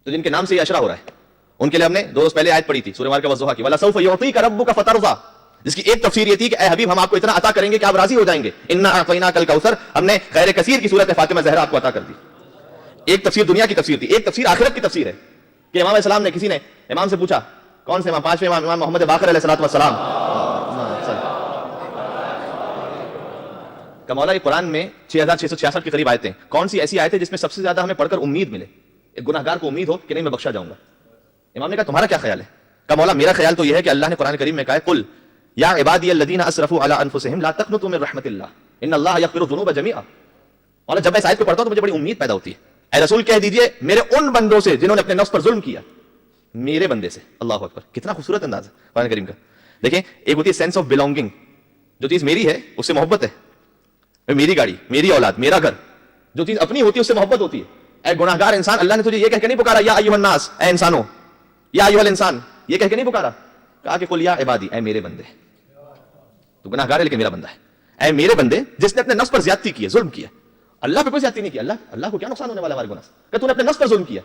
تو جن کے نام سے یہ اشرا ہو رہا ہے ان کے لیے ہم نے 2 روز پہلے آیت پڑھی تھی سورہ مارکہ والضحیٰ کی وَلَسَوْفَ يُعْطِيكَ رَبُّكَ فَتَرْضَىٰ، جس کی ایک تفسیر یہ تھی کہ اے حبیب ہم آپ کو اتنا عطا کریں گے کہ آپ راضی ہو جائیں گے. اِنَّا أَعْطَيْنَاكَ الْكَوْثَرَ، ہم نے خیر کثیر کی صورت فاطمہ زہرا آپ کو عطا کر دی. ایک تفسیر دنیا کی تفسیر تھی، ایک تفسیر آخرت کی تفسیر ہے کہ امام علیہ السلام نے کسی نے امام سے پوچھا، کون سے امام؟ 5ویں امام، امام محمد باقر علیہ الصلوۃ والسلام کا مولا. یہ قرآن میں 6666 کے قریب آیتیں، کون سی ایسی آیتیں جس میں سب سے زیادہ ہمیں پڑھ کر امید ملے، ایک گناہ گار کو امید ہو کہ نہیں میں بخشا جاؤں گا؟ امام نے کہا تمہارا کیا خیال ہے؟ کہ مولا میرا خیال تو یہ ہے کہ اللہ نے قرآن کریم میں کہا ہے قل یا عبادی الذین اسرفوا علی انفسہم لا تقنطوا من رحمت اللہ ان اللہ یغفر الذنوب جميعا. مولا جب میں اس آیت کو پڑھتا ہوں تو مجھے بڑی امید پیدا ہوتی ہے. اے رسول کہہ دیجئے میرے ان بندوں سے جنہوں نے اپنے نفس پر ظلم کیا، میرے بندے سے. اللہ اکبر، کتنا خوبصورت انداز ہے قرآن کریم کا. دیکھیں ایک ہوتی ہے سینس آف بلونگنگ، جو چیز میری ہے اس سے محبت ہے، میری گاڑی، میری اولاد، میرا گھر. جو چیز اپنی ہوتی ہے اس سے محبت ہوتی ہے. اے گناہ گار انسان، اللہ نے تجھے یہ کہہ کے نہیں پکارا یا ایھا الناس، اے انسانوں، یا ایھا الانسان، یہ کہہ کے نہیں پکارا. کہا کہ قل یا عبادی، اے میرے بندے. تو گناہ گار ہے لیکن میرا بندہ ہے. اے میرے بندے جس نے اپنے نفس پر زیادتی کی ہے، ظلم کیا. اللہ پہ کوئی زیادتی نہیں کی. اللہ کو کیا نقصان ہونے والا ہمارے گناہ سے؟ کہ تو نے اپنے نفس پر ظلم کیا.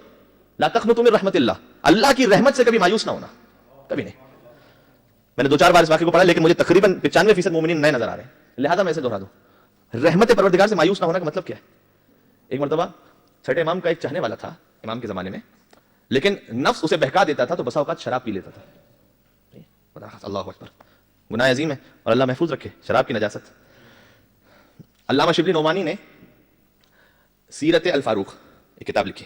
لا تقنطوا من رحمت اللہ، اللہ کی رحمت سے کبھی مایوس نہ ہونا، کبھی نہیں. میں نے 2-4 بار اس واقعے کو پڑھا لیکن مجھے تقریباً 95% مومنین نئے نظر آ رہے ہیں، لہذا میں اسے دہرا دوں. رحمت پروردگار سے مایوس نہ ہونا کا مطلب کیا ہے؟ ایک مرتبہ چھٹے امام کا ایک چاہنے والا تھا امام کے زمانے میں، لیکن نفس اسے بہکا دیتا تھا تو بسا اوقات شراب پی لیتا تھا. اللہ اکبر، گناہ عظیم ہے اور اللہ محفوظ رکھے شراب کی نجاست. علامہ شبلی نعمانی نے سیرت الفاروق ایک کتاب لکھی،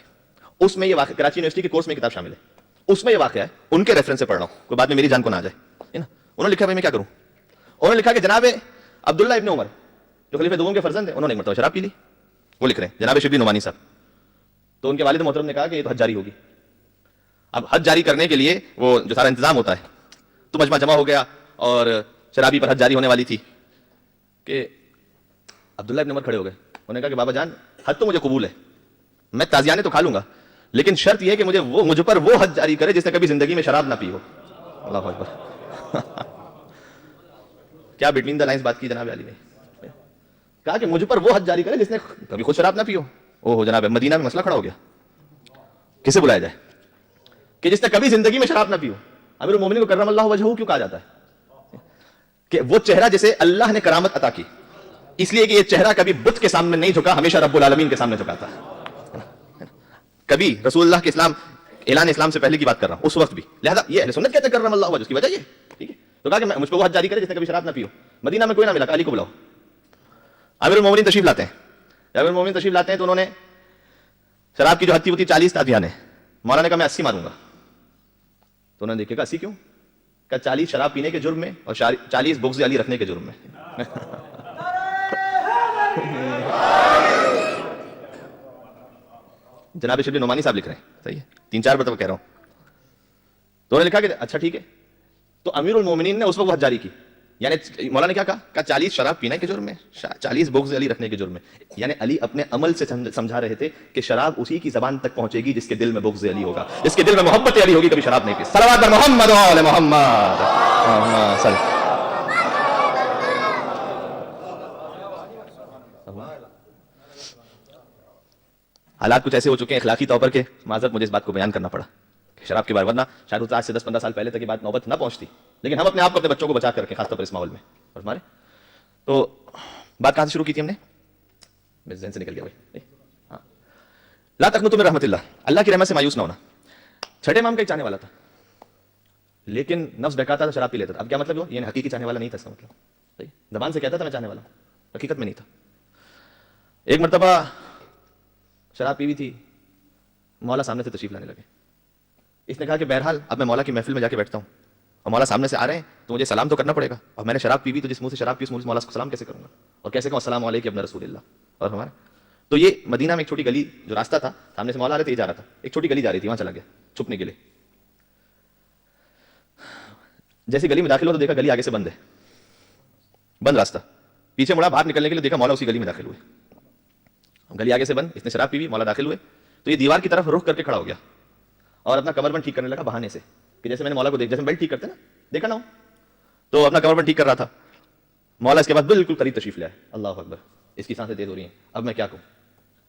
اس میں یہ واقعہ کراچی یونیورسٹی کے کورس میں کتاب شامل ہے. اس میں یہ واقعہ ہے، ان کے ریفرنس سے پڑھ رہا ہوں، کوئی بعد میں میری جان کو نہ آ جائے. انہوں نے لکھا بھائی میں کیا کروں؟ انہوں نے لکھا کہ جناب عبداللہ ابن عمر جو خلیفہ دوم کے فرزند ہیں، انہوں نے ایک مرتبہ شراب پی لی. وہ لکھ رہے ہیں جناب شبلی نعمانی صاحب. تو ان کے والد محترم نے کہا کہ یہ تو حج جاری ہوگی. اب حج جاری کرنے کے لیے وہ جو سارا انتظام ہوتا ہے تو مجمع جمع ہو گیا اور شرابی پر حج جاری ہونے والی تھی کہ عبداللہ ابن عمر کھڑے ہو گئے. انہوں نے کہا کہ بابا جان حج تو مجھے قبول ہے، میں تازیانے تو کھا لوں گا، لیکن شرط یہ ہے کہ مجھ پر وہ حج جاری کرے جس نے کبھی زندگی میں شراب نہ پی ہو. اللہ اکبر. کیا بٹوین دا لائنز بات کی جناب علی نے. کہا کہ مجھ پر وہ حج جاری کرے جس نے کبھی خود شراب نہ پی ہو. اوہ جناب مدینہ میں مسئلہ کھڑا ہو گیا، کسے بلایا جائے کہ جس نے کبھی زندگی میں شراب نہ پی ہو؟ امیر المومنین کو کرم اللہ وجہہ کیوں کہا جاتا ہے؟ کہ وہ چہرہ جسے اللہ نے کرامت عطا کی، اس لیے کہ یہ چہرہ کبھی بت کے سامنے نہیں جھکا، ہمیشہ رب العالمین کے سامنے جھکا تھا. کبھی رسول اللہ کے اعلان اسلام سے پہلے کی بات کر رہا ہوں، اس وقت بھی. لہذا یہ اہل سنت کہتے ہیں کرم اللہ وجہ، اس کی وجہ یہ ٹھیک ہے. تو کہا کہ مجھ کو وہ حج جاری کرے جس نے کبھی شراب نہ پی ہو. مدینہ میں کوئی نہ ملا، علی کو بلاؤ. امیر المومنین تشریف لاتے ہیں. جب امیر المومنین تشریف لاتے ہیں تو انہوں نے شراب کی جو حد تھی وہ تھی 40 تادیانے. مولانا نے کہا میں 80 ماروں گا. تو انہوں نے دیکھا 80 کیوں؟ کہ 40 شراب پینے کے جرم میں اور 40 بغض علی رکھنے کے جرم میں. جناب شبلی نعمانی صاحب لکھ رہے ہیں، صحیح ہے، 3-4 مرتبہ کہہ رہا ہوں. تو انہوں نے لکھا کہ اچھا ٹھیک ہے. تو امیر المومنین نے اس وقت حج جاری کی. یعنی مولانا نے کیا کہا کہ 40 شراب پینے کے جرم میں، 40 بغض علی رکھنے کے جرم میں. یعنی علی اپنے عمل سے سمجھا رہے تھے کہ شراب اسی کی زبان تک پہنچے گی جس کے دل میں بغض علی ہوگا، جس کے دل میں محبت علی ہوگی، کبھی شراب نہیں پی. صلوات محمد و آل محمد. حالات کچھ ایسے ہو چکے ہیں اخلاقی طور پر کہ معذرت مجھے اس بات کو بیان کرنا پڑا کہ شراب کے بارے، ورنہ شاید آج سے 10-15 سال پہلے تک یہ بات نوبت نہ پہنچتی، لیکن ہم اپنے آپ کو اپنے بچوں کو بچا کر رکھیں، خاص طور پر اس ماحول میں. اور ہمارے تو بات کہاں سے شروع کی تھی ہم نے؟ میرے ذہن سے نکل گیا بھائی. ہاں، لا تقنطوا من رحمت اللہ، اللہ کی رحمت سے مایوس نہ ہونا. چھٹے امام کا ایک چاہنے والا تھا لیکن نفس بہکاتا تھا، شراب پی لیتا تھا. اب کیا مطلب ہوا؟ یہ حقیقی چاہنے والا نہیں تھا، اس کا مطلب صحیح زبان سے کہتا تھا میں چاہنے والا ہوں، حقیقت میں نہیں تھا. ایک مرتبہ شراب پی ہوئی تھی، مولا سامنے سے تشریف لانے لگے. اس نے کہا کہ بہرحال اب میں مولا کی محفل میں جا کے بیٹھتا ہوں اور مولا سامنے سے آ رہے ہیں تو مجھے سلام تو کرنا پڑے گا، اور میں نے شراب پی ہوئی تو جس منہ سے شراب پی اس منہ سے مولا کو سلام کیسے کروں گا، اور کیسے کہوں السلام علیکم ابن رسول اللہ. اور ہمارا تو یہ مدینہ میں ایک چھوٹی گلی جو راستہ تھا، سامنے سے مولا آ رہے تھے، یہ جا رہا تھا، ایک چھوٹی گلی جا رہی تھی، وہاں چلا گیا چھپنے کے لیے. جیسے گلی میں داخل ہو تو دیکھا گلی آگے سے بند ہے، بند راستہ. پیچھے مڑا باہر نکلنے کے لیے، دیکھا مولا اسی گلی میں داخل ہوئے. گلی آگے سے بند، اس نے شراب پی ہوئی، مولا داخل ہوئے تو یہ دیوار کی طرف رخ کر کے کھڑا ہو گیا اور اپنا کمر بند ٹھیک کرنے لگا بہانے سے، کہ جیسے میں نے مولا کو جیسے بیلٹ ٹھیک کرتے نا، دیکھا نہ ہو، تو اپنا کمر بند ٹھیک کر رہا تھا. مولا اس کے بعد بالکل قریب تشریف لے آئے. اللہ اکبر، اس کی سانسیں تیز ہو رہی ہیں، اب میں کیا کہوں.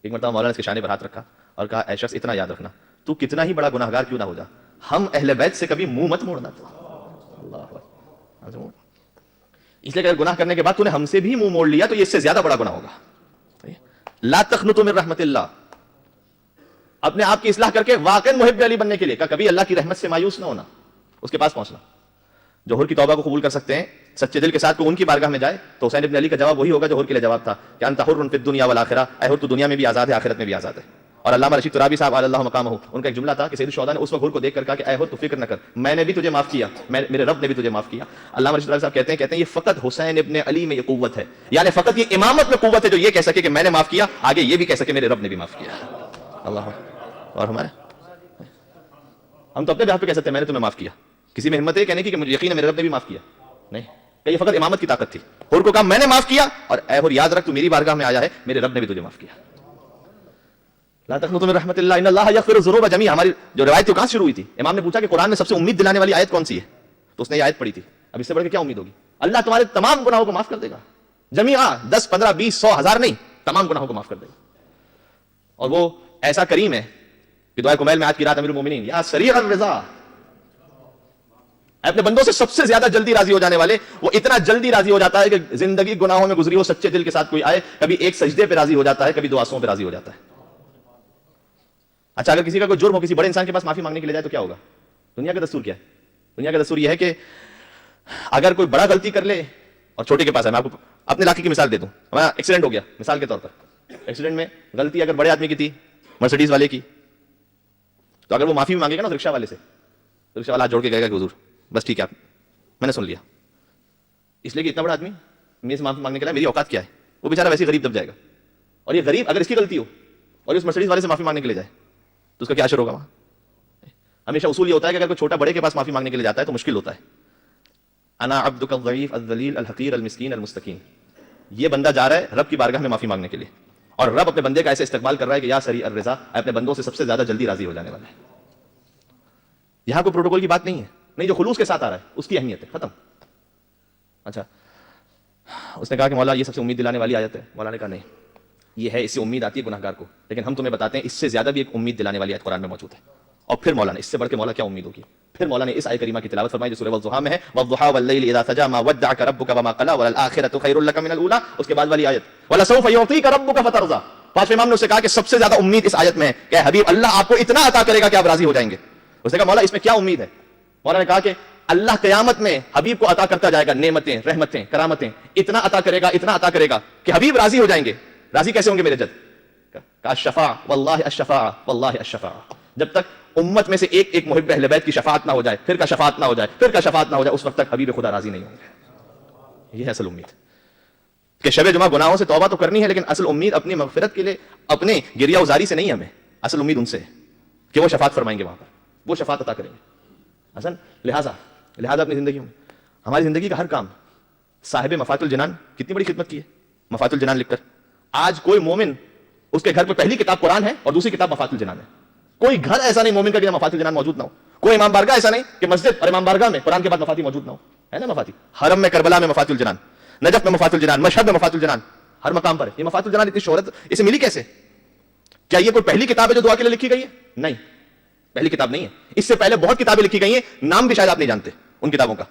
ایک مرتبہ مولا نے اس کے شانے پر ہاتھ رکھا اور کہا اے شخص اتنا یاد رکھنا، تو کتنا ہی بڑا گناہگار کیوں نہ ہو جا، ہم اہل بیت سے کبھی منہ مت موڑنا تو اللہ اکبر۔ اس لیے کہ اگر گناہ کرنے کے بعد تو نے ہم سے بھی منہ موڑ لیا تو یہ اس سے زیادہ بڑا گناہ ہوگا۔ لا تقنطوا من رحمت اللہ، اپنے آپ کی اصلاح کر کے واقعی محب علی بننے کے لیے کہ کبھی اللہ کی رحمت سے مایوس نہ ہونا، اس کے پاس پہنچنا۔ جو حر کی توبہ کو قبول کر سکتے ہیں سچے دل کے ساتھ، کو ان کی بارگاہ میں جائے تو حسین ابن علی کا جواب وہی ہوگا جو حر کے لیے جواب تھا کہ انت حر فی الدنیا والآخرہ، اے حر تو دنیا میں بھی آزاد ہے آخرت میں بھی آزاد ہے۔ اور علامہ رشید ترابی صاحب علی اللہ مقامہ، ان کا ایک جملہ تھا کہ سید الشہداء نے اس وقت حر کو دیکھ کر کہا کہ اے حر تو فکر نہ کر، میں نے بھی تجھے معاف کیا، میرے رب نے بھی تجھے معاف کیا۔ علامہ رشید ترابی صاحب کہتے ہیں یہ فقط حسین ابن علی میں یہ قوت ہے، یعنی فقط یہ امامت میں قوت ہے جو یہ کہہ سکے کہ میں نے معاف کیا، آگے یہ بھی کہہ سکے میرے رب نے بھی معاف کیا۔ اللہ اور ہمارے ہم تو اپنے بہاف پہ کہہ سکتے ہیں میں نے تمہیں معاف کیا، کسی میں ہمت ہے کہنے کی کہ مجھے یقین ہے میرے رب نے بھی معاف کیا؟ نہیں، کہ یہ فقط امامت کی طاقت تھی۔ حر کو کہا میں نے معاف کیا، اور اے حر یاد رکھ تو میری بارگاہ میں آیا ہے، میرے رب نے بھی تجھے معاف کیا۔ لا تقنطوا من رحمت اللہ ان اللہ یغفر الذنوب جميعا، ہماری جو روایت تھی کہاں شروع ہوئی تھی؟ امام نے پوچھا کہ قرآن میں سب سے امید دلانے والی آیت کون سی ہے؟ تو اس نے یہ آیت پڑھی تھی۔ اب اس سے بڑھ کے کیا امید ہوگی؟ اللہ تمہارے تمام گناہوں کو معاف کر دے گا، جمیعا، 10 15 20 100 1000 نہیں، تمام گناہوں کو معاف کر دے گا۔ اور وہ ایسا کریم ہے کہ دعائے کمیل میں آج کی رات امیر المومنین یا سریع الرضا، اپنے بندوں سے سب سے زیادہ جلدی راضی ہو جانے والے، وہ اتنا جلدی راضی ہو جاتا ہے کہ زندگی گناہوں میں گزری ہو، سچے دل کے ساتھ کوئی آئے، کبھی ایک سجدے پہ راضی ہو جاتا ہے، کبھی دو آنسوؤں پہ راضی ہو جاتا ہے۔ اچھا اگر کسی کا کوئی جرم ہو، کسی بڑے انسان کے پاس معافی مانگنے کے لیے جائے تو کیا ہوگا؟ دنیا کا دستور کیا ہے؟ دنیا کا دستور یہ ہے کہ اگر کوئی بڑا غلطی کر لے اور چھوٹے کے پاس ہے، میں آپ کو اپنے علاقے کی مثال دیتا ہوں، ہمارا ایکسیڈنٹ ہو گیا مثال کے طور پر، ایکسیڈنٹ میں غلطی اگر بڑے آدمی کی تھی، مرسڈیز والے کی، تو اگر وہ معافی مانگے گا نا رکشہ والے سے، تو رکشہ والا ہاتھ جوڑ کے کہے گا کہ حضور بس ٹھیک ہے میں نے سن لیا، اس لیے کہ اتنا بڑا آدمی میرے سے معافی مانگنے کے لیے میری اوقات کیا ہے، وہ بیچارہ ویسے غریب دب جائے گا۔ اور یہ غریب اگر اس کی غلطی ہو اور اس مرسڈیز والے سے معافی مانگنے کے لیے جائے تو اس کا کیا اثر ہوگا وہاں؟ ہمیشہ اصول یہ ہوتا ہے کہ اگر کوئی چھوٹا بڑے کے پاس معافی مانگنے کے لیے جاتا ہے تو مشکل ہوتا ہے۔ انا عبدک الضعیف الذلیل الحقیر المسکین المستقیم، یہ بندہ جا رہا ہے رب کی بارگاہ میں معافی مانگنے کے لیے، اور رب اپنے بندے کا ایسے استقبال کر رہا ہے کہ یا سریع الرضا، اپنے بندوں سے سب سے زیادہ جلدی راضی ہو جانے والا ہے۔ یہاں کوئی پروٹوکول کی بات نہیں ہے، نہیں، جو خلوص کے ساتھ آ رہا ہے اس کی اہمیت ہے، ختم۔ اچھا اس نے کہا کہ مولا یہ سب سے امید دلانے والی آیت ہے، مولا نے کہا نہیں، یہ ہے، اس سے امید آتی ہے گناہگار کو، لیکن ہم تمہیں بتاتے ہیں اس سے زیادہ بھی ایک امید دلانے والی آیت قرآن میں موجود ہے۔ اور پھر مولا نے اس سے بڑھ کے مولا کیا امید ہوگی، پھر مولا نے اس آیت کریمہ کی تلاوت فرمائی جو سورہ والضحیٰ میں ہے، والضحیٰ واللیل اذا سجی ما ودعک ربک وما قلی وللآخرۃ خیر لک من الاولی، اس کے بعد والی آیت ولسوف یعطیک ربک فترضی۔ پانچویں امام نے اسے کہا کہ سب سے زیادہ امید اس آیت میں ہے کہ حبیب اللہ آپ کو اتنا عطا کرے گا کہ آپ راضی ہو جائیں گے۔ اس نے کہا مولا اس میں کیا امید ہے؟ مولا نے کہا کہ اللہ قیامت میں حبیب کو عطا کرتا جائے گا نعمتیں، رحمتیں، کرامتیں، اتنا عطا کرے گا، اتنا عطا کرے گا کہ حبیب راضی ہو جائیں گے۔ راضی کیسے ہوں گے میرے جد؟ کہا الشفاعہ واللہ الشفاعہ واللہ الشفاعہ، جب تک امت میں سے ایک ایک محب اہل بیت کی شفاعت نہ ہو جائے، پھر کا شفاعت نہ ہو جائے، پھر کا شفاعت نہ ہو جائے، اس وقت تک حبیب خدا راضی نہیں ہوں گے۔ یہ ہے اصل امید کہ شب جمعہ گناہوں سے توبہ تو کرنی ہے، لیکن اصل امید اپنی مغفرت کے لیے اپنے گریہ وزاری سے نہیں، ہمیں اصل امید ان سے ہے کہ وہ شفاعت فرمائیں گے، وہاں پر وہ شفاعت عطا کریں گے۔ حسن لہذا اپنی زندگی میں ہماری زندگی کا ہر کام صاحب مفاتح الجنان کتنی بڑی خدمت کی ہے، مفاتح الجنان لکھ کر۔ آج کوئی مومن اس کے گھر پہ پہلی کتاب قرآن ہے اور دوسری کتاب مفاتح الجنان ہے، کوئی گھر ایسا نہیں مومن کا کہ مفاتح الجنان موجود نہ ہو، کوئی امام بارگاہ ایسا نہیں کہ مسجد اور امام بارگاہ میں قرآن کے بعد مفاتیح موجود نہ ہو، ہے نا مفاتیح، حرم میں کربلا میں مفاتح الجنان، نجف میں مفاتح الجنان، مشہد میں مفاتح الجنان، ہر مقام پر یہ مفاتح الجنان اتنی شہرت اسے ملی کیسے؟ کیا یہ کوئی پہلی کتاب ہے جو دعا کے لیے لکھی گئی ہے؟ نہیں، پہلی کتاب نہیں ہے، اس سے پہلے بہت کتابیں لکھی گئی ہیں، نام بھی شاید آپ نہیں جانتے ان کتابوں کا۔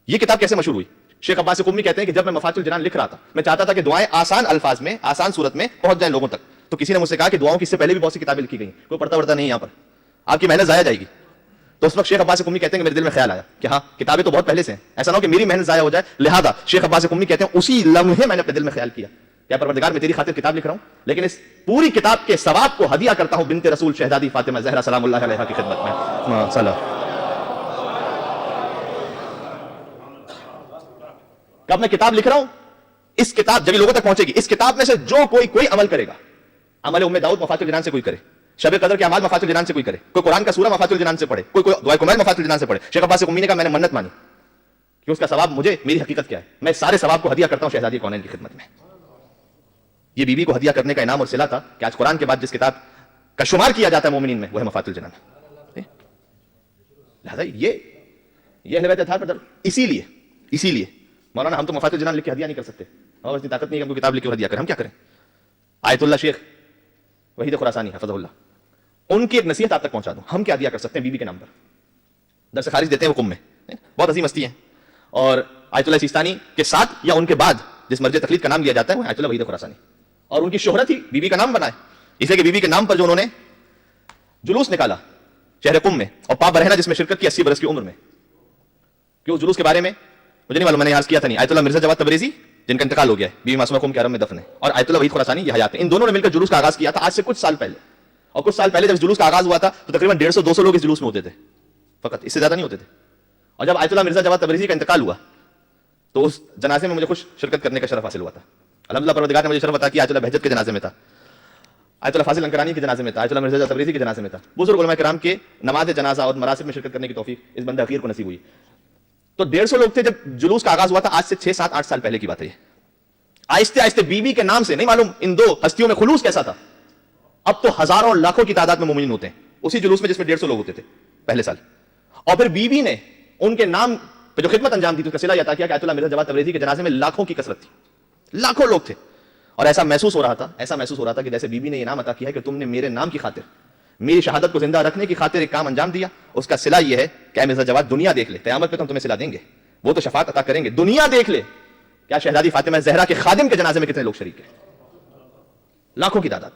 یہ کتاب کیسے مشہور ہوئی؟ شیخ عباس قمی کہتے ہیں کہ جب میں مفاتح الجنان لکھ رہا تھا، میں چاہتا تھا کہ دعائیں آسان الفاظ میں، آسان صورت میں پہنچ جائیں لوگوں تک، تو کسی نے مجھ سے کہا کہ دعاؤں کی اس سے پہلے بھی بہت سی کتابیں لکھی گئی ہیں، کوئی پڑھتا پڑھتا نہیں یہاں پر، آپ کی محنت ضائع جائے گی۔ تو اس وقت شیخ عباس قمی کہتے ہیں کہ میرے دل میں خیال آیا کہ ہاں کتابیں تو بہت پہلے سے ہیں، ایسا نہ ہو کہ میری محنت ضائع ہو جائے، لہذا شیخ عباس قمی کہتے ہیں اسی لمحے میں نے اپنے دل میں خیال کیا کہ پروردگار میں تیری خاطر کتاب لکھ رہا ہوں، لیکن اس پوری کتاب کے ثواب کو ہدیہ کرتا ہوں بنت رسول شہزادی فاطمہ زہرا سلام اللہ علیہا کی خدمت میں۔ صلی اب میں کتاب لکھ رہا ہوں، اس کتاب جب لوگوں تک پہنچے گی، اس کتاب میں سے جو کوئی عمل کرے گا، عمل ام داؤد مفاتح الجنان سے کوئی کرے، شب قدر کے اعمال مفاتح الجنان سے کوئی کرے، کوئی قرآن کا سورہ مفاتح الجنان سے پڑھے، کوئی دعائے کمیل مفاتح الجنان سے پڑھے، شیخ عباس قمی نے کہا میں نے منت مانی کہ اس کا ثواب مجھے، میری حقیقت کیا ہے، میں سارے ثواب کو ہدیہ کرتا ہوں شہزادی کونین کی خدمت میں۔ یہ بیوی کو ہدیہ کرنے کا انعام اور صلہ تھا کہ آج قرآن کے بعد جس کتاب کا شمار کیا جاتا ہے مومنین میں وہ ہے مفاتح الجنان۔ لہذا یہ اہل بیت اطہار پر اسی لیے مولانا ہم تو مفاتح الجنان لکھ کے ہدیہ نہیں کر سکتے، ہمارے اتنی طاقت نہیں ہے کہ ہم کو کتاب لکھ کے ہدیہ کریں، ہم کیا کریں؟ آیت اللہ شیخ وحید خراسانی حفظہ اللہ ان کی ایک نصیحت آپ تک پہنچا دوں. ہم کیا دیا کر سکتے ہیں بیوی کے نام پر؟ درس خارج دیتے ہیں حکم میں, بہت ہنسی مستی ہے, اور آیت اللہ سیستانی کے ساتھ یا ان کے بعد جس مرجع تقلید کا نام لیا جاتا ہے وہ آیت اللہ وحید خراسانی, اور ان کی شہرت ہی بیوی کا نام بنائے, اس لیے کہ بیوی کے نام پر جو انہوں نے جلوس نکالا شہر قم میں, اور پاپ برہنہ جس میں شرکت کی 80 برس کی عمر میں, کہ اس جلوس کے بارے میں مجھے نہیں معلوم, میں نے عرض کیا تھا نہیں, آیت اللہ مرزا جواد تبریزی جن کا انتقال ہو گیا ہے, بیوی معصومہ قم کے حرم میں دفن ہے, اور آیت اللہ وحید خراسانی یہ حیات ہیں, ان دونوں نے مل کر جلوس کا آغاز کیا تھا آج سے کچھ سال پہلے. اور کچھ سال پہلے جب جلوس کا آغاز ہوا تھا تو تقریباً 150-200 لوگ اس جلوس میں ہوتے تھے فقط, اس سے زیادہ نہیں ہوتے تھے. اور جب آیت اللہ مرزا جواد تبریزی کا انتقال ہوا تو اس جنازے میں مجھے خوش شرکت کرنے کا شرف حاصل ہوا تھا. الحمدللہ پروردگار نے مجھے شرف عطا کیا, آیت اللہ بہجت کے جنازے میں تھا, آیت اللہ فاضل انکرانی کے جنازے میں تھا, آیت اللہ مرزا جواد تبریزی کے جنازے میں تھا. بزرگ علماء کرام کے نماز جنازہ اور مراسم میں شرکت کرنے کی توفیق اس بندہ اخیر کو نصیب ہوئی. تو 150 لوگ تھے جب جلوس کا آغاز ہوا تھا, آج سے 6-7-8 سال پہلے کی بات ہے. آہستہ آہستہ بیوی کے نام سے نہیں معلوم ان دو ہستیوں میں خلوص کیسا تھا, اب تو ہزاروں اور لاکھوں کی تعداد میں مومنین ہوتے ہیں اسی جلوس میں جس میں 150 لوگ ہوتے تھے پہلے سال. اور پھر بیوی نے ان کے نام پہ جو خدمت انجام دی تو اس کا صلہ یہ عطا کیا کہ آیت اللہ مرزا جواد تبریزی کے جنازے میں لاکھوں کی کثرت تھی, لاکھوں لوگ تھے, اور ایسا محسوس ہو رہا تھا کہ جیسے بیوی نے یہ نام عطا کیا ہے کہ تم نے میرے نام کی خاطر, میری شہادت کو زندہ رکھنے کی خاطر ایک کام انجام دیا, اس کا صلہ یہ ہے کہ اے مرزا جواد دنیا دیکھ لے, قیامت پہ تو ہم تمہیں صلہ دیں گے, وہ تو شفاعت عطا کریں گے, دنیا دیکھ لے کیا شہزادی فاطمہ زہرا کے خادم کے جنازے میں کتنے لوگ شریک ہیں, لاکھوں کی تعداد.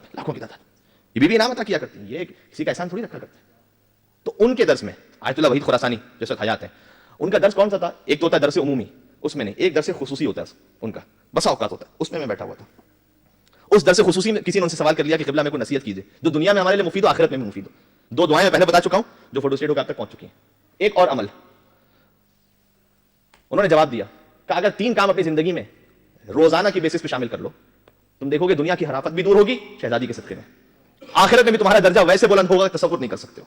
یہ بیوی انعام عطا کیا کرتی ہیں, یہ کسی کا احسان تھوڑی رکھا کرتے ہیں. تو ان کے درس میں آیت اللہ وحید خراسانی جس وقت حیات ہیں, ان کا درس کون سا تھا؟ ایک تو ہوتا ہے درس عمومی, اس میں نہیں, ایک درس خصوصی ہوتا ہے ان کا, بسا اوقات ہوتا ہے, اس میں بیٹھا ہوا تھا. اس درس خصوصی میں کسی نے ان سے سوال کر لیا کہ قبلہ میں کوئی نصیحت کیجیے جو دنیا میں ہمارے لیے مفید ہو, آخرت میں بھی مفید ہو. 2 دعائیں میں پہلے بتا چکا ہوں جو فوٹو اسٹیٹ ہو کے آپ تک پہنچ چکی ہیں. ایک اور عمل انہوں نے جواب دیا کہ اگر 3 کام اپنی زندگی میں روزانہ کی بیسس پہ شامل کر لو, تم دیکھو گے دنیا کی حرافت بھی دور ہوگی شہزادی کے صدقے میں, آخرت میں بھی تمہارا درجہ ویسے بلند ہوگا کہ تصور نہیں کر سکتے ہو.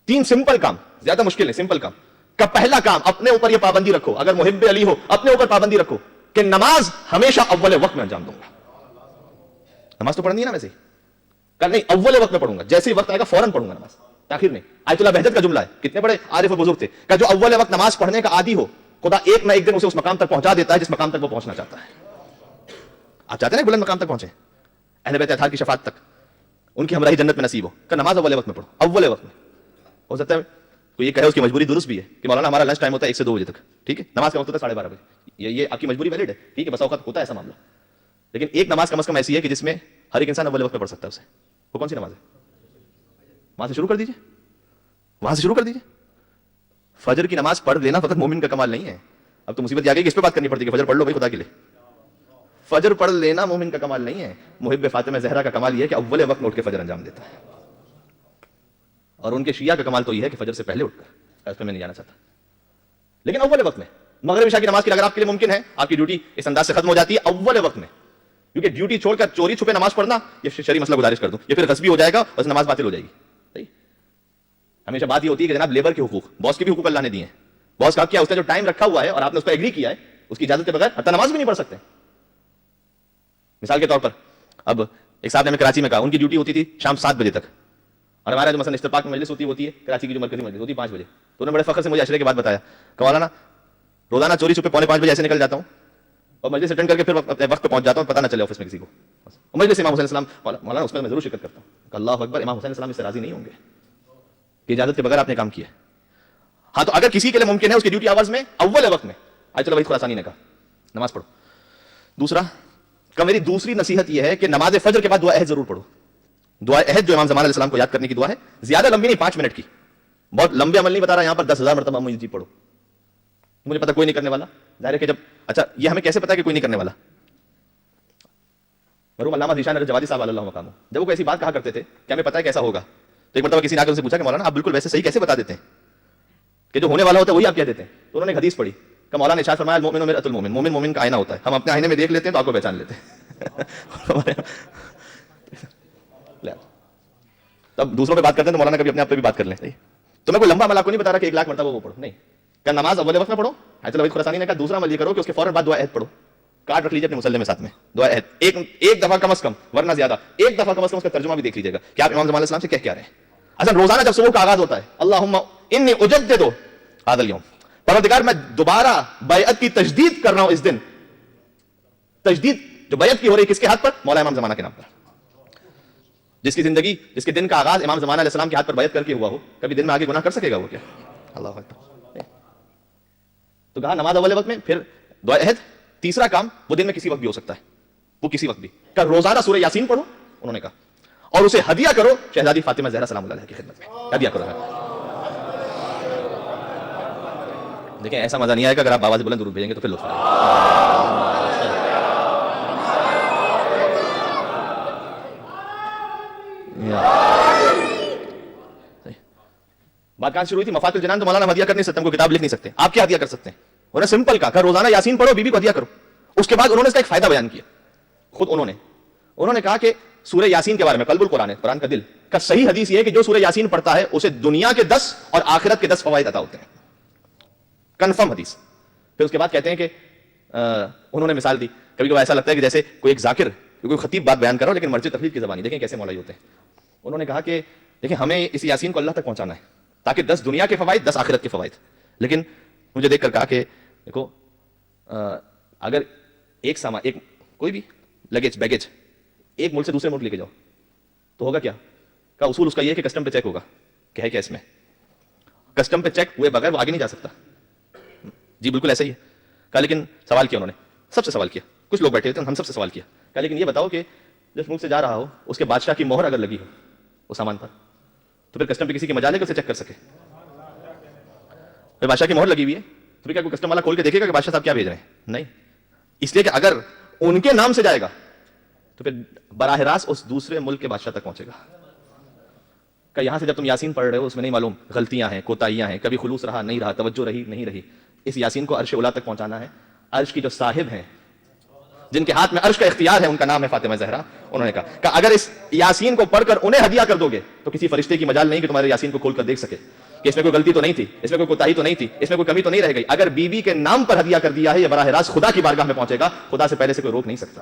3 سمپل کام, زیادہ مشکل نہیں, سمپل کام. کا پہلا کام, اپنے اوپر یہ پابندی رکھو, اگر محب علی ہو اپنے اوپر پابندی رکھو کہ نماز ہمیشہ اول وقت میں انجام دوں گا. نماز تو پڑھنی ہے نا ویسے, کل نہیں اول وقت میں پڑھوں گا, جیسے ہی وقت آئے گا فوراً پڑھوں گا نماز, تاخیر نہیں. آیت اللہ بہجت کا جملہ ہے, کتنے بڑے عارف و بزرگ تھے, کہ جو اول وقت نماز پڑھنے کا عادی ہو خدا ایک نہ ایک دن اسے اس مقام تک پہنچا دیتا ہے جس مقام تک وہ پہنچنا چاہتا ہے. آپ چاہتے ہیں نا بلند مقام تک پہنچے, اہل بیت اطہار کی شفاعت تک, ان کی ہمراہی جنت میں نصیب ہو, کہ نماز اول وقت میں پڑھو, اول وقت میں. ہو سکتا ہے کوئی یہ کہے اس کی مجبوری درست بھی ہے کہ مولانا ہمارا لنچ ٹائم ہوتا ہے 1 سے 2 بجے تک, ٹھیک ہے, نماز کا وقت ہوتا ہے 12:30 بجے, یہ آپ کی مجبوری ویلڈ ہے, ٹھیک ہے, بس اوقات ہوتا ہے ایسا معاملہ. لیکن ایک نماز کم از کم ایسی ہے کہ جس میں ہر ایک انسان اول وقت میں پڑھ سکتا ہے اسے. وہ کون سی نماز ہے؟ وہاں سے شروع کر دیجیے, وہاں سے شروع کر دیجیے. فجر کی نماز پڑھ لینا فقط مومن کا کمال نہیں ہے. اب تو مصیبت یہ آ گئی کہ اس پہ بات کرنی پڑتی ہے کہ فجر پڑھ لو بھائی خدا کے لیے. فجر پڑھ لینا مومن کا کمال نہیں ہے, محب فاطمہ زہرا کا کمال یہ ہے کہ اول وقت میں اٹھ کے فجر انجام دیتا ہے. اور ان کے شیعہ کا کمال تو یہ ہے کہ فجر سے پہلے اٹھ کر, اس پہ میں نہیں جانا چاہتا, لیکن اول وقت میں. مغرب عشاء کی نماز کے لیے اگر آپ کے لیے ممکن ہے, آپ کی ڈیوٹی اس انداز سے ختم ہو جاتی ہے اول وقت میں, کیونکہ ڈیوٹی چھوڑ کر چوری چھپے نماز پڑھنا یہ شرعی مسئلہ گزارش کر دوں, یہ پھر غصبی ہو جائے گا, بس نماز باطل ہو جائے گی. ہمیشہ بات یہ ہوتی ہے کہ جناب لیبر کے حقوق, باس کے بھی حقوق اللہ نے دیے ہیں. باس کا کیا, اس نے جو ٹائم رکھا ہوا ہے اور آپ نے اس پر ایگری کیا ہے, اس کی اجازت کے بغیر حتی نماز بھی نہیں پڑھ سکتے. مثال کے طور پر اب ایک صاحب نے ہمیں کراچی میں کہا, ان کی ڈیوٹی ہوتی تھی شام 7 بجے تک, اور ہمارا جو مثلا اشتراک میں مجلس ہوتی ہے کراچی کی جو مرکزی مجلس ہوتی ہے 5 بجے. تو انہوں نے بڑے فخر سے مجھے عشرے کے بعد بتایا کہ مولانا روزانہ چوری چھپے 4:45 بجے ایسے نکل جاتا ہوں اور مجلس اٹینڈ کر کے پھر اپنے وقت پہ پہنچ جاتا ہوں, پتہ نہ چلے آفس میں کسی کو. مجلس امام حسین السلام مولانا اس میں میں ضرور شرکت کرتا ہوں کہ اللہ اکبر, امام حسین السلام اس سے راضی نہیں ہوں گے کہ اجازت کے بغیر آپ نے کام کیا. ہاں تو اگر کسی کے لیے ممکن ہے اس کی ڈیوٹی آورز میں اول وقت میں, آیت اللہ وحید خراسانی نے کہا نماز پڑھو. دوسرا کہ میری دوسری نصیحت یہ ہے کہ نماز فجر کے بعد دعا عہد ضرور پڑھو. دعا عہد جو امام زمان علیہ السلام کو یاد کرنے کی دعا ہے, زیادہ لمبی نہیں, 5 منٹ کی, بہت لمبے عمل نہیں بتا رہا یہاں پر, 10,000 مرتبہ مجھے پڑھو. مجھے پتا کوئی نہیں کرنے والا, ظاہر ہے کہ جب, اچھا یہ ہمیں کیسے پتا ہے کہ کوئی نہیں کرنے والا؟ مرحوم علامہ ذیشان جوادی صاحب اللہ مقام, جب وہ ایسی بات کہا کرتے تھے کہ ہمیں پتا ہے کیسا ہوگا, تو ایک مرتبہ کسی نے آ کر ان سے پوچھا کہ مولانا آپ بالکل ویسے صحیح کیسے بتا دیتے ہیں کہ جو ہونے والا ہوتا ہے وہی آپ کہہ دیتے ہیں؟ تو انہوں نے ایک حدیث پڑھی کہ مولانا نے ارشاد فرمایا المؤمن مرآۃ المؤمن, مومن مومن کا آئینہ ہوتا ہے, ہم اپنے آئینے میں دیکھ لیتے ہیں تو آپ کو پہچان لیتے ہیں. تب دوسروں پہ بات کرتے ہیں تو مولانا کبھی اپنے آپ پہ بھی بات کر لیں. تو میں کوئی لمبا عمل آپ کو نہیں بتا رہا کہ 1,00,000 مرتبہ وہ پڑھو, نہیں, کہ نماز اول وقت میں پڑھو. آیت اللہ وحید خراسانی نے کہا دوسرا عمل یہ کرو کہ اس کے فوراً بعد دعا عہد پڑھو, کارڈ رکھ لیجیے اپنے مصلی میں ساتھ میں, دعا عہد ایک دفعہ کم از کم, ورنہ زیادہ, ایک دفعہ کم از کم اس کا ترجمہ بھی دیکھ لیجیے گا کہ آپ امام زمان علیہ السلام سے کہہ رہے ہیں. اصل روزانہ جب صبح کا آغاز ہوتا ہے اللہم انی اجدد ھذا اليوم, پروردگار میں دوبارہ بیعت کی تجدید کر رہا ہوں اس دن. تجدید جو بیعت کی ہو رہی ہے کس کے ہاتھ پر؟ مولا امام زمانہ کے نام پر. جس کی زندگی جس کے دن کا آغاز امام زمانہ علیہ السلام کے ہاتھ پر بیعت کر کے ہوا ہو، کبھی دن میں آگے گناہ کر سکے گا وہ کیا؟ اللہ اکبر. تو کہا نماز اول وقت میں، پھر دعا عہد. تیسرا کام وہ دن میں کسی وقت بھی ہو سکتا ہے، وہ کسی وقت بھی. کہ روزانہ سورہ یاسین پڑھو انہوں نے کہا، اور اسے ہدیہ کرو شہزادی فاطمہ زہرا سلام اللہ علیہا کی خدمت میں، ہدیہ کرو. دیکھیں ایسا مزہ نہیں آئے گا اگر آپ بابا سے بلند درود بھیجیں گے تو پھر لطف آئے گا. بات کہاں شروع ہوئی تھی؟ مفاتل جنان. تو مولانا ہدیہ کر نہیں سکتے، ہم کو کتاب لکھ نہیں سکتے، آپ کیا ہدیہ کر سکتے ہیں؟ انہوں نے سمپل کہا کہ روزانہ یاسین پڑھو، بیوی کو ہدیہ کرو. اس کے بعد انہوں نے اس کا ایک فائدہ بیان کیا خود. انہوں نے کہا کہ سورہ یاسین کے بارے میں، قلب القرآن ہے، قرآن کا دل کا صحیح حدیث یہ ہے کہ جو سورہ یاسین پڑھتا ہے اسے دنیا کے 10 اور آخرت کے 10 فوائد عطا ہوتے ہیں. کنفرم حدیث. پھر اس کے بعد کہتے ہیں کہ انہوں نے مثال دی، کبھی کبھی ایسا لگتا ہے کہ جیسے کوئی ایک ذاکر، کوئی خطیب بات بیان کر رہا ہو لیکن مرجع تقلید کی زبانی. دیکھیں کیسے مولائی ہوتے ہیں. انہوں نے کہا کہ دیکھیں ہمیں اس یاسین کو اللہ تک پہنچانا ہے تاکہ 10 دنیا کے فوائد، 10 آخرت کے فوائد. لیکن مجھے دیکھ کر کہا کہ دیکھو اگر ایک سامان، ایک کوئی بھی لگیج بیگیج ایک ملک سے دوسرے ملک لے کے جاؤ تو ہوگا کیا؟ کا اصول اس کا یہ ہے کہ کسٹم پہ چیک ہوگا کہ ہے کیا اس میں. کسٹم پہ چیک ہوئے بغیر وہ آگے نہیں جا سکتا. جی بالکل ایسا ہی ہے. کہا لیکن سوال کیا انہوں نے، سب سے سوال کیا، کچھ لوگ بیٹھے تھے ہم سب سے سوال کیا. کہا لیکن یہ بتاؤ کہ جس ملک سے جا رہا ہو اس کے بادشاہ کی مہر اگر لگی ہو وہ سامان پر، تو پھر کسٹم پہ کسی کی مجال ہے کہ اسے چیک کر سکے؟ پھر بادشاہ کی مہر لگی ہوئی ہے تو پھر کیا کوئی کسٹم والا کھول کے دیکھے گا کہ بادشاہ صاحب کیا بھیج رہے ہیں؟ نہیں. اس لیے کہ اگر ان کے نام سے جائے گا تو پھر براہ راست اس دوسرے ملک کے بادشاہ تک پہنچے گا. کہ یہاں سے جب تم یاسین پڑھ رہے ہو اس میں نہیں معلوم غلطیاں ہیں، کوتاہیاں ہیں، کبھی خلوص رہا نہیں رہا، توجہ رہی نہیں رہی. اس یاسین کو عرش اولا تک پہنچانا ہے. عرش کی جو صاحب ہیں، جن کے ہاتھ میں عرش کا اختیار ہے، ان کا نام ہے فاطمہ زہرا. انہوں نے کہا کہ اگر اس یاسین کو پڑھ کر انہیں ہدیہ کر دو گے تو کسی فرشتے کی مجال نہیں کہ تمہارے یاسین کو کھول کر دیکھ سکے کہ اس میں کوئی غلطی تو نہیں تھی، اس میں کوئی کوتاہی تو نہیں تھی، اس میں کوئی کمی تو نہیں رہ گئی. اگر بیوی کے نام پر ہدیہ کر دیا ہے یہ براہ راست خدا کی بارگاہ میں پہنچے گا، خدا سے پہلے سے کوئی روک نہیں سکتا.